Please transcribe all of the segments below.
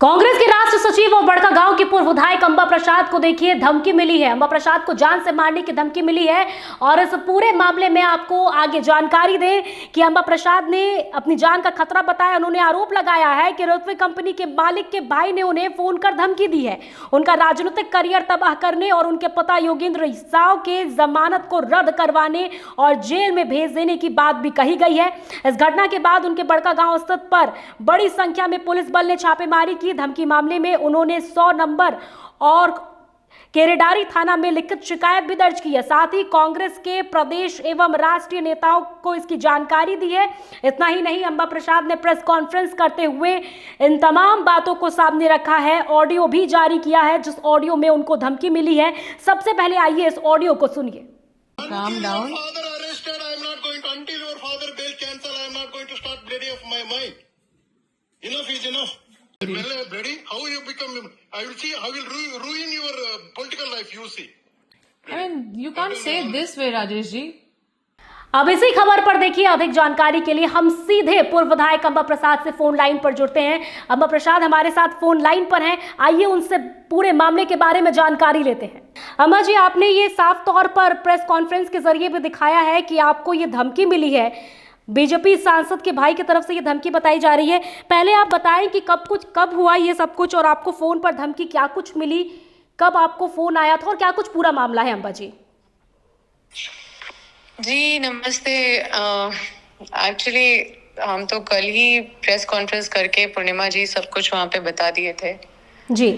कांग्रेस के राष्ट्र सचिव और बड़कागांव के पूर्व विधायक अंबा प्रसाद को देखिए धमकी मिली है। अंबा प्रसाद को जान से मारने की धमकी मिली है और इस पूरे मामले में आपको आगे जानकारी दें कि अंबा प्रसाद ने अपनी जान का खतरा बताया। उन्होंने आरोप लगाया है कि रोटवे कंपनी के मालिक के भाई ने उन्हें फोन कर धमकी दी है, उनका राजनीतिक करियर तबाह करने और उनके पिता योगेंद्र साव के जमानत को रद्द करवाने और जेल में भेज देने की बात भी कही गई है। इस घटना के बाद उनके बड़कागांव स्थित पर बड़ी संख्या में पुलिस बल ने छापेमारी की। धमकी मामले में उन्होंने 100 नंबर और केरेडारी थाना में लिखित शिकायत भी दर्ज की है। साथ ही कांग्रेस के प्रदेश एवं राष्ट्रीय नेताओं को इसकी जानकारी दी है। इतना ही नहीं, अंबा प्रसाद ने प्रेस कॉन्फ्रेंस करते हुए इन तमाम बातों को सामने रखा है। ऑडियो भी जारी किया है जिस ऑडियो में उनको धमकी मिली है। सबसे पहले आइए इस ऑडियो को सुनिए। Calm down. Enough is enough. Well, Brady, how you become? I will see. I will ruin your political life. You see. I mean, you can't say it this way, Rajesh ji. अब इसी खबर पर देखिए अधिक जानकारी के लिए हम सीधे पूर्व विधायक अंबा प्रसाद से फोन लाइन पर जुड़ते हैं। अंबा प्रसाद हमारे साथ फोन लाइन पर हैं, आइए उनसे पूरे मामले के बारे में जानकारी लेते हैं। अंबा जी, आपने ये साफ तौर पर प्रेस कॉन्फ्रेंस के जरिए भी दिखाया है कि आपको ये धमकी मिली है, बीजेपी सांसद के भाई की तरफ से ये धमकी बताई जा रही है। पहले आप बताएं कि कब हुआ ये सब कुछ और आपको फोन पर धमकी क्या कुछ मिली, कब आपको फोन आया था और क्या कुछ पूरा मामला है। अंबा जी जी नमस्ते। एक्चुअली हम तो कल ही प्रेस कॉन्फ्रेंस करके पूर्णिमा जी सब कुछ वहाँ पे बता दिए थे जी,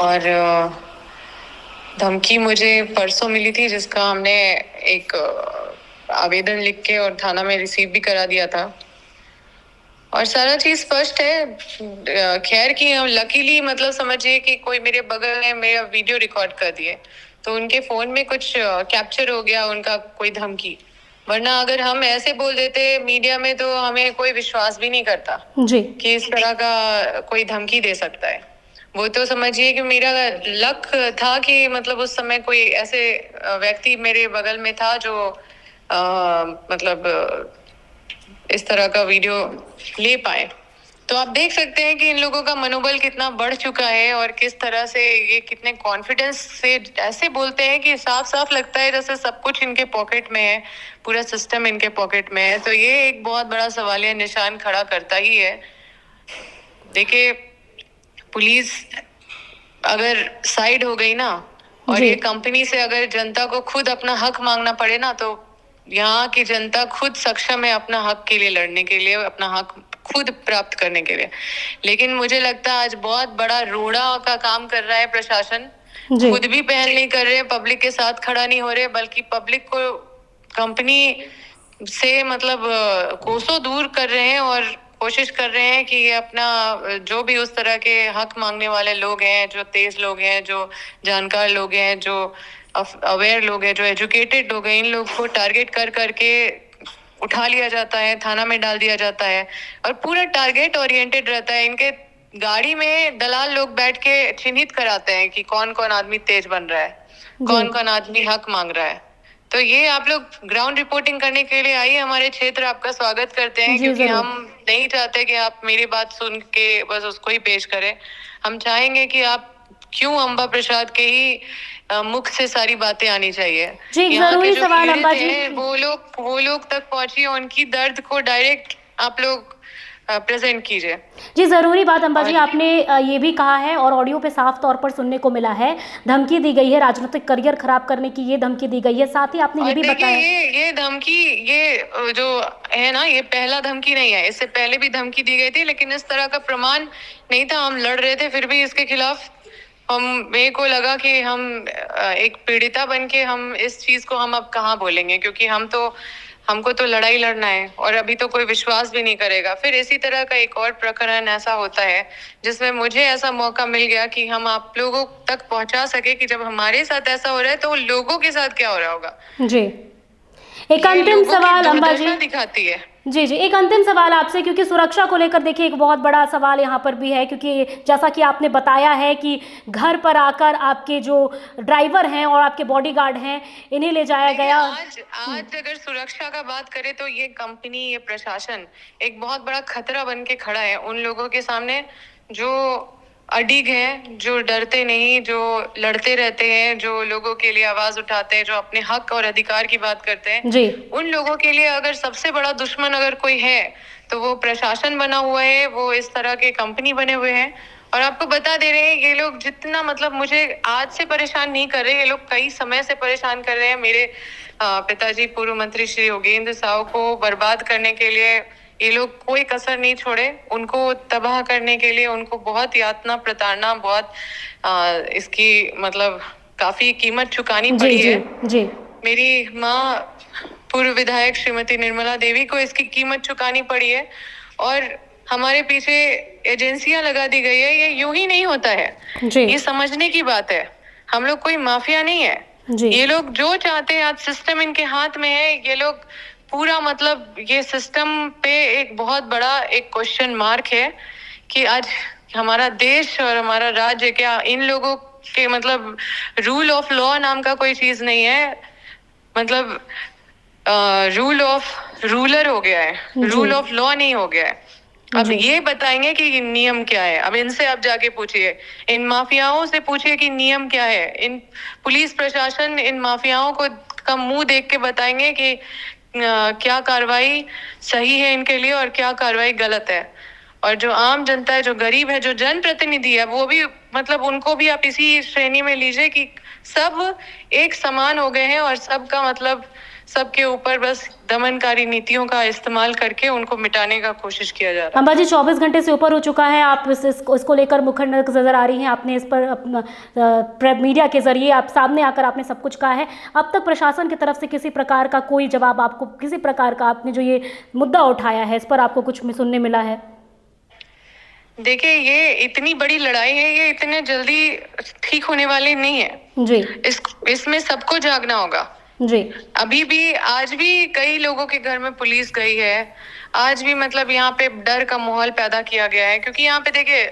और धमकी मुझे परसों मिली थी जिसका हमने एक आवेदन लिख के और थाना में रिसीव भी करा दिया था और सारा चीज स्पष्ट है। खैर कि हम लकीली मतलब समझिए कि कोई मेरे बगल में मेरा वीडियो रिकॉर्ड कर दिए तो उनके फोन में कुछ कैप्चर हो गया उनका कोई धमकी, वरना अगर हम ऐसे बोल देते मीडिया में तो हमें कोई विश्वास भी नहीं करता जी कि इस तरह का कोई धमकी दे सकता है। वो तो समझिए कि मेरा लक था कि मतलब उस समय कोई ऐसे व्यक्ति मेरे बगल में था जो मतलब इस तरह का वीडियो ले पाए। तो आप देख सकते हैं कि इन लोगों का मनोबल कितना बढ़ चुका है और किस तरह से ये कितने कॉन्फिडेंस से ऐसे बोलते हैं कि साफ साफ लगता है जैसे सब कुछ इनके पॉकेट में है, पूरा सिस्टम इनके पॉकेट में है। तो ये एक बहुत बड़ा सवालिया निशान खड़ा करता ही है। देखिए, पुलिस अगर साइड हो गई ना और ये कंपनी से अगर जनता को खुद अपना हक मांगना पड़े ना, तो यहाँ की जनता खुद सक्षम है अपना हक के लिए लड़ने के लिए, अपना हक खुद प्राप्त करने के लिए। लेकिन मुझे लगता है आज बहुत बड़ा रोड़ा का काम कर रहा है प्रशासन। खुद भी पहल नहीं कर रहे, पब्लिक के साथ खड़ा नहीं हो रहे, बल्कि पब्लिक को कंपनी से मतलब कोसों दूर कर रहे हैं और कोशिश कर रहे हैं कि ये अपना जो भी उस तरह के हक मांगने वाले लोग हैं, जो तेज लोग हैं, जो जानकार लोग हैं, जो अवेयर लोग हैं, जो एजुकेटेड लोग हैं, इन लोग को टारगेट कर करके उठा लिया जाता है, थाना में डाल दिया जाता है और पूरा टारगेट ओरिएंटेड रहता है। इनके गाड़ी में दलाल लोग बैठ के चिन्हित कराते हैं कि कौन कौन आदमी तेज बन रहा है, कौन कौन आदमी हक मांग रहा है। तो ये आप लोग ग्राउंड रिपोर्टिंग करने के लिए आइए हमारे क्षेत्र, आपका स्वागत करते हैं, क्योंकि हम नहीं चाहते कि आप मेरी बात सुन के बस उसको ही पेश करें। हम चाहेंगे कि आप क्यों अंबा प्रसाद के ही मुख से सारी बातें आनी चाहिए। जी, जरूरी सवाल अंबा जी, वो लोग तक पहुंचिए, उनकी दर्द को डायरेक्ट आप लोग प्रेजेंट कीजिए। जी, जरूरी बात अंबा जी, आपने ये भी कहा है और ऑडियो पे साफ तौर पर सुनने को मिला है, धमकी दी गई है, राजनीतिक करियर खराब करने की ये धमकी दी गई है। साथ ही आपने ये भी बताया ये धमकी ये जो है ना, ये पहला धमकी नहीं है, इससे पहले भी धमकी दी गई थी, लेकिन इस तरह का प्रमाण नहीं था। हम लड़ रहे थे, फिर भी इसके खिलाफ मेरे को लगा कि हम एक पीड़िता बन के हम इस चीज को हम अब कहाँ बोलेंगे, क्योंकि हमको तो लड़ाई लड़ना है और अभी तो कोई विश्वास भी नहीं करेगा। फिर इसी तरह का एक और प्रकरण ऐसा होता है जिसमें मुझे ऐसा मौका मिल गया कि हम आप लोगों तक पहुंचा सके कि जब हमारे साथ ऐसा हो रहा है तो लोगों के साथ क्या हो रहा होगा। जी, एक अंतिम सवाल अंबा जी दिखाती है। जी, एक अंतिम सवाल आपसे, क्योंकि सुरक्षा को लेकर देखिए एक बहुत बड़ा सवाल यहाँ पर भी है, क्योंकि जैसा कि आपने बताया है कि घर पर आकर आपके जो ड्राइवर हैं और आपके बॉडीगार्ड हैं इन्हें ले जाया गया। आज अगर सुरक्षा का बात करें तो ये कंपनी, ये प्रशासन एक बहुत बड़ा खतरा बन के खड़ा है उन लोगों के सामने जो अडिग हैं, जो डरते नहीं, जो लड़ते रहते हैं, जो लोगों के लिए आवाज उठाते हैं, जो अपने हक और अधिकार की बात करते हैं, जी उन लोगों के लिए अगर सबसे बड़ा दुश्मन अगर कोई है तो वो प्रशासन बना हुआ है, वो इस तरह के कंपनी बने हुए हैं। और आपको बता दे रहे हैं, ये लोग जितना मतलब मुझे आज से परेशान नहीं कर रहे, ये लोग कई समय से परेशान कर रहे हैं। मेरे पिताजी पूर्व मंत्री श्री योगेंद्र साहु को बर्बाद करने के लिए ये लोग कोई कसर नहीं छोड़े, उनको तबाह करने के लिए उनको बहुत यातना, प्रताड़ना, बहुत इसकी मतलब काफी कीमत चुकानी जी पड़ी जी है। जी मेरी माँ पूर्व विधायक श्रीमती निर्मला देवी को इसकी कीमत चुकानी पड़ी है, और हमारे पीछे एजेंसियां लगा दी गई है। ये यूं ही नहीं होता है, जी ये समझने की बात है। हम लोग कोई माफिया नहीं है। जी ये लोग जो चाहते हैं, आज सिस्टम इनके हाथ में है। ये लोग पूरा मतलब ये सिस्टम पे एक बहुत बड़ा एक क्वेश्चन मार्क है कि आज हमारा देश और हमारा राज्य, क्या इन लोगों के मतलब रूल ऑफ लॉ नाम का कोई चीज नहीं है। मतलब रूल ऑफ रूलर हो गया है, रूल ऑफ लॉ नहीं हो गया है। अब ये बताएंगे कि नियम क्या है। अब इनसे आप जाके पूछिए, इन माफियाओं से पूछिए कि नियम क्या है। इन पुलिस प्रशासन इन माफियाओं को का मुंह देख के बताएंगे कि क्या कार्रवाई सही है इनके लिए और क्या कार्रवाई गलत है। और जो आम जनता है, जो गरीब है, जो जनप्रतिनिधि है, वो भी मतलब उनको भी आप इसी श्रेणी में लीजिए कि सब एक समान हो गए हैं और सबका मतलब सबके ऊपर बस दमनकारी नीतियों का इस्तेमाल करके उनको मिटाने का कोशिश किया जा रहा है। अंबाजी 24 घंटे से ऊपर हो चुका है, आप इसको लेकर मुखर नजर आ रही हैं। आपने इस पर अपना मीडिया के जरिए आप सामने आकर आपने सब कुछ कहा है। अब तक प्रशासन की तरफ से किसी प्रकार का कोई जवाब, आपको किसी प्रकार का, आपने जो ये मुद्दा उठाया है इस पर आपको कुछ सुनने मिला है? देखिए, ये इतनी बड़ी लड़ाई है, ये इतने जल्दी ठीक होने वाली नहीं है जी। इसमें सबको जागना होगा जी। अभी भी, आज भी कई लोगों के घर में पुलिस गई है। आज भी मतलब यहाँ पे डर का माहौल पैदा किया गया है, क्योंकि यहाँ पे देखिए,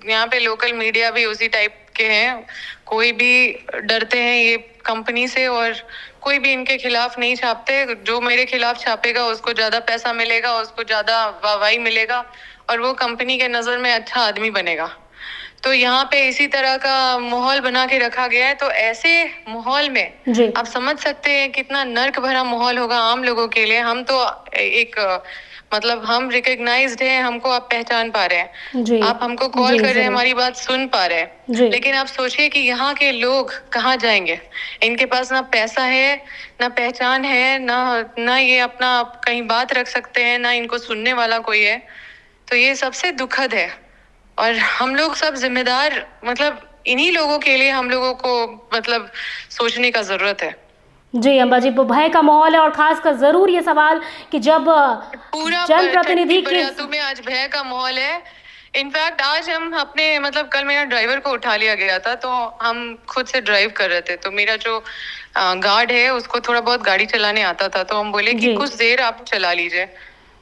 यहाँ पे लोकल मीडिया भी उसी टाइप के हैं। कोई भी डरते हैं ये कंपनी से, और कोई भी इनके खिलाफ नहीं छापते। जो मेरे खिलाफ छापेगा उसको ज्यादा पैसा मिलेगा, उसको ज्यादा वाहवाही मिलेगा, और वो कंपनी के नजर में अच्छा आदमी बनेगा। तो यहाँ पे इसी तरह का माहौल बना के रखा गया है। तो ऐसे माहौल में आप समझ सकते हैं कितना नर्क भरा माहौल होगा आम लोगों के लिए। हम तो एक मतलब हम रिकॉग्नाइज्ड हैं, हमको आप पहचान पा रहे हैं, आप हमको कॉल कर रहे हैं, हमारी बात सुन पा रहे हैं। लेकिन आप सोचिए कि यहाँ के लोग कहाँ जाएंगे? इनके पास ना पैसा है, ना पहचान है, ना ये अपना कहीं बात रख सकते हैं, ना इनको सुनने वाला कोई है। तो ये सबसे दुखद है, और हम लोग सब जिम्मेदार, मतलब इन्हीं लोगों के लिए हम लोगों को मतलब सोचने का जरूरत है। जी अंबाजी, भय का माहौल है, और खासकर जरूर ये सवाल कि जब पूरा जनप्रतिनिधि के में आज भय का माहौल है। इनफैक्ट आज हम अपने मतलब कल मेरा ड्राइवर को उठा लिया गया था, तो हम खुद से ड्राइव कर रहे थे। तो मेरा जो गार्ड है उसको थोड़ा बहुत गाड़ी चलाने आता था, तो हम बोले कि कुछ देर आप चला लीजिए।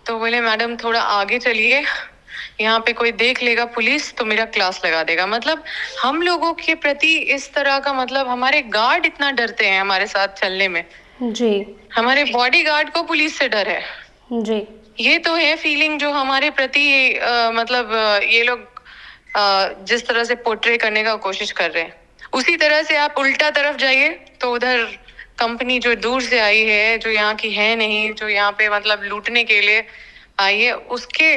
तो बोले मैडम थोड़ा आगे चलिए, यहाँ पे कोई देख लेगा पुलिस तो मेरा क्लास लगा देगा। मतलब हम लोगों के प्रति इस तरह का, मतलब हमारे गार्ड इतना डरते हैं हमारे साथ चलने में। जी। हमारे बॉडी गार्ड को पुलिस से डर है। जी। ये तो है फीलिंग जो हमारे प्रति मतलब ये लोग जिस तरह से पोर्ट्रे करने का कोशिश कर रहे हैं, उसी तरह से आप उल्टा तरफ जाइए तो उधर कंपनी जो दूर से आई है, जो यहाँ की है नहीं, जो यहाँ पे मतलब लूटने के लिए आई है, उसके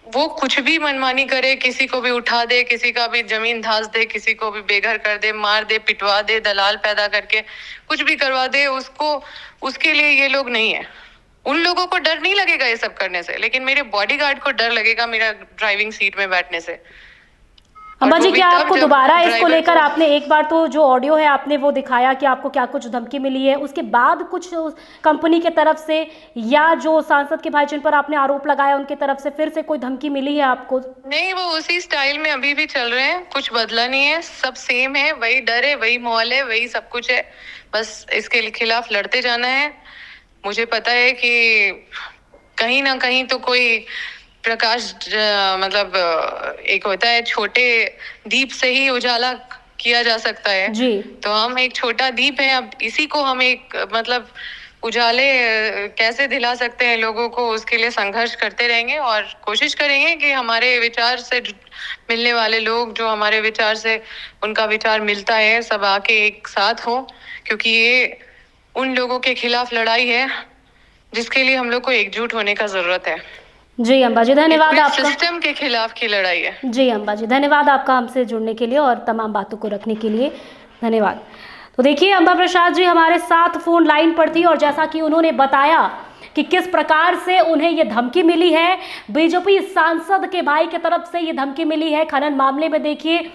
वो कुछ भी मनमानी करे, किसी को भी उठा दे, किसी का भी जमीन धास दे, किसी को भी बेघर कर दे, मार दे, पिटवा दे, दलाल पैदा करके कुछ भी करवा दे उसको, उसके लिए ये लोग नहीं है। उन लोगों को डर नहीं लगेगा ये सब करने से, लेकिन मेरे बॉडीगार्ड को डर लगेगा मेरा ड्राइविंग सीट में बैठने से। अंबाजी, क्या आपको दोबारा इसको लेकर, आपने एक बार तो जो ऑडियो है आपने वो दिखाया कि आपको क्या कुछ धमकी मिली है, उसके बाद कुछ कंपनी के तरफ से या जो सांसद के भाई जिन पर आपने आरोप लगाया उनके तरफ से फिर से कोई धमकी मिली है आपको? नहीं, वो उसी स्टाइल में अभी भी चल रहे हैं, कुछ बदला नहीं है, सब सेम है, वही डर है, वही माहौल है, वही सब कुछ है। बस इसके खिलाफ लड़ते जाना है। मुझे पता है कि कहीं ना कहीं तो कोई प्रकाश मतलब एक होता है, छोटे दीप से ही उजाला किया जा सकता है जी। तो हम एक छोटा दीप है, अब इसी को हम एक मतलब उजाले कैसे दिला सकते हैं लोगों को, उसके लिए संघर्ष करते रहेंगे और कोशिश करेंगे कि हमारे विचार से मिलने वाले लोग, जो हमारे विचार से उनका विचार मिलता है, सब आके एक साथ हो, क्योंकि ये उन लोगों के खिलाफ लड़ाई है जिसके लिए हम लोग को एकजुट होने का जरूरत है। जी अम्बा जी, धन्यवाद आपका। सिस्टम के खिलाफ की लड़ाई है। जी अम्बा जी, धन्यवाद आपका हमसे जुड़ने के लिए और तमाम बातों को रखने के लिए, धन्यवाद। तो देखिए, अम्बा प्रसाद जी हमारे साथ फोन लाइन पर थी और जैसा कि उन्होंने बताया कि किस प्रकार से उन्हें ये धमकी मिली है, बीजेपी सांसद के भाई की तरफ से ये धमकी मिली है खनन मामले में। देखिए,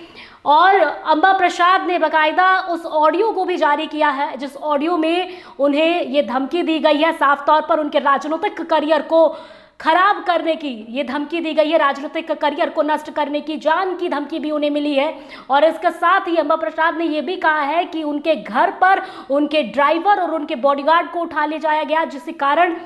और अम्बा प्रसाद ने बाकायदा उस ऑडियो को भी जारी किया है जिस ऑडियो में उन्हें ये धमकी दी गई है, साफ तौर पर उनके राजनीतिक करियर को खराब करने की ये धमकी दी गई है, राजनीतिक करियर को नष्ट करने की, जान की धमकी भी उन्हें मिली है। और इसके साथ ही अम्बा प्रसाद ने यह भी कहा है कि उनके घर पर उनके ड्राइवर और उनके बॉडीगार्ड को उठा ले जाया गया, जिसके कारण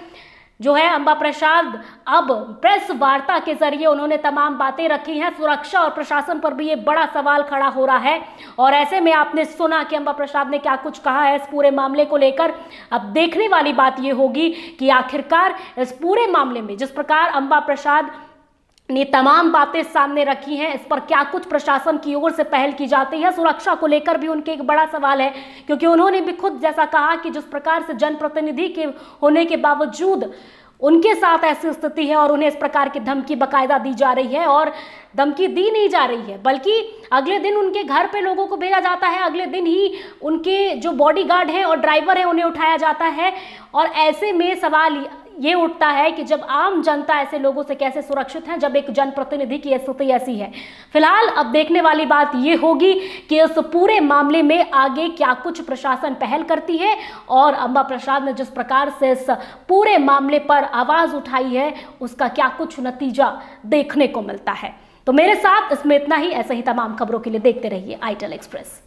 जो है अम्बा प्रसाद अब प्रेस वार्ता के जरिए उन्होंने तमाम बातें रखी हैं। सुरक्षा और प्रशासन पर भी ये बड़ा सवाल खड़ा हो रहा है और ऐसे में आपने सुना कि अम्बा प्रसाद ने क्या कुछ कहा है इस पूरे मामले को लेकर। अब देखने वाली बात ये होगी कि आखिरकार इस पूरे मामले में जिस प्रकार अम्बा प्रसाद ने तमाम बातें सामने रखी हैं, इस पर क्या कुछ प्रशासन की ओर से पहल की जाती है। सुरक्षा को लेकर भी उनके एक बड़ा सवाल है, क्योंकि उन्होंने भी खुद जैसा कहा कि जिस प्रकार से जनप्रतिनिधि के होने के बावजूद उनके साथ ऐसी स्थिति है और उन्हें इस प्रकार की धमकी बाकायदा दी जा रही है, और धमकी दी नहीं जा रही है बल्कि अगले दिन उनके घर पे लोगों को भेजा जाता है, अगले दिन ही उनके जो बॉडीगार्ड हैं और ड्राइवर हैं उन्हें उठाया जाता है। और ऐसे में सवाल ये उठता है कि जब आम जनता ऐसे लोगों से कैसे सुरक्षित है, जब एक जनप्रतिनिधि की स्थिति ऐसी है। फिलहाल अब देखने वाली बात ये होगी कि इस पूरे मामले में आगे क्या कुछ प्रशासन पहल करती है और अम्बा प्रसाद ने जिस प्रकार से इस पूरे मामले पर आवाज उठाई है उसका क्या कुछ नतीजा देखने को मिलता है। तो मेरे साथ इसमें इतना ही। ऐसे ही तमाम खबरों के लिए देखते रहिए ITEL एक्सप्रेस।